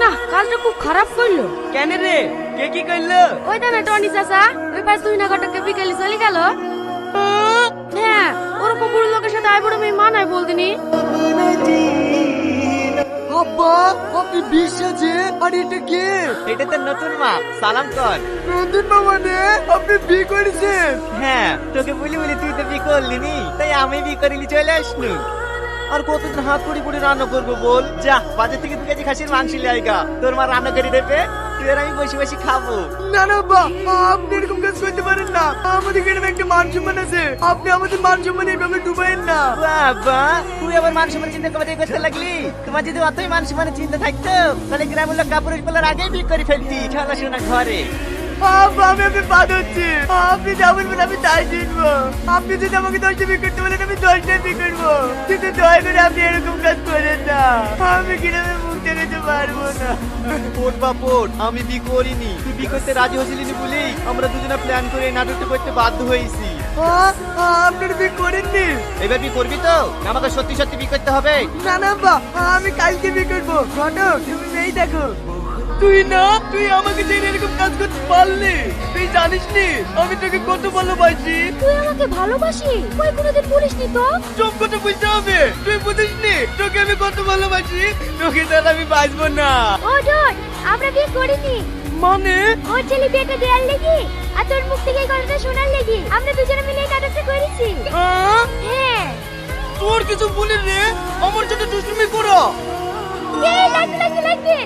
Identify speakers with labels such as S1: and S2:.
S1: না, কাজটা খুব খারাপ করলো।
S2: কেন রে? কে কি করলো?
S1: ওই দামে টনি চাচা ওই পাশ তুই না ঘটকে বিকেলে চলে গেল। হ্যাঁ, ওরকম বুড়ো লোকের সাথে আইবুড়ো মেয়ে মানায় বলদিনি।
S3: আব্বা, আপনি বিশ্বাসে আর এটা কে?
S2: এটা তো নতুন মা, সালাম কর।
S3: নতুন মা মানে আপনি বিয়ে করেছেন?
S2: হ্যাঁ, তোকে বলি বলি তুই তো বিয়ে করলি নি, তাই আমি বিয়ে করিলি চলে আসনু। আর কতদিন হাত পুড়ি পুড়ি রান্না করবো বল? যা বাজার থেকে 2 কেজি খাসির মাংস নিয়ে আইগা, তোর মা রান্না করে দেবে, তুই আর আমি বসে বসে খাবো।
S3: না না আব্বা, আপনি এরকম কাজ করতে পারেন না। আমাদের এখানে একটা মান সম্মান আছে, আপনি আমাদের মান সম্মান এইভাবে ডুবাইন না।
S2: বাবা, তুই আবার মান সম্মানের চিন্তা করতে লাগলি? তোমার যদি অতই মান সম্মানের চিন্তা থাকতো তাহলে গ্রামের লোক কাপড় বলার আগেই বিয়ে করে ফেলতি খেলা শোনা ঘরে।
S3: আব্বা, আমি বাদ হচ্ছি। আপনি যা বলবেন আমি তাই শুনবো। আপনি যদি আমাকে 10টা বিয়ে করতে বলেন আমি 10টা বিয়ে করবো, কিন্তু দয়া করে আপনি এরকম কাজ করেন না। আমি গ্রামে মুখ দেখাতে পারবো না।
S2: পোট বা পোট, আমি বিয়ে করিনি, তুই বিয়ে করতে রাজি হয়েছিলি বলেই আমরা দুজনে প্ল্যান করে এই নাটকটা করতে বাধ্য হয়েছি।
S3: আপনার বিয়ে করেননি?
S2: এবার বিয়ে করবি তো? আমাকে সত্যি সত্যি বিয়ে করতে হবে।
S3: না না আব্বা, আমি কালকে বিয়ে করবো। ঘটক, তুমি মেয়ে দেখো। তুই আমাকে জেনে এরকম কাজ করতে পারলি? তুই জানিস নি আমি তোকে কত ভালোবাসি।
S1: তুই আমাকে ভালোবাসি? কই কোনোদিন বলিসনি তো।
S3: সব কথা বুঝতে হবে, তুই বুঝিস নি তোকে আমি কত ভালোবাসি। তোকে তার আমি বাঁচবো না।
S1: ও ডন, আমরা বিয়ে করিনি।
S3: মানে
S1: ওর ছেলে বিয়েটা দেওয়ার লেগে আর তোর মুখ থেকে এই কথাটা শোনার লেগে আমরা দুজনে মিলে এই নাটকটা করেছি। হ্যাঁ,
S3: তোর কিছু বলি রে, আমার সাথে দুষ্টুমি করো।
S1: লাগবে।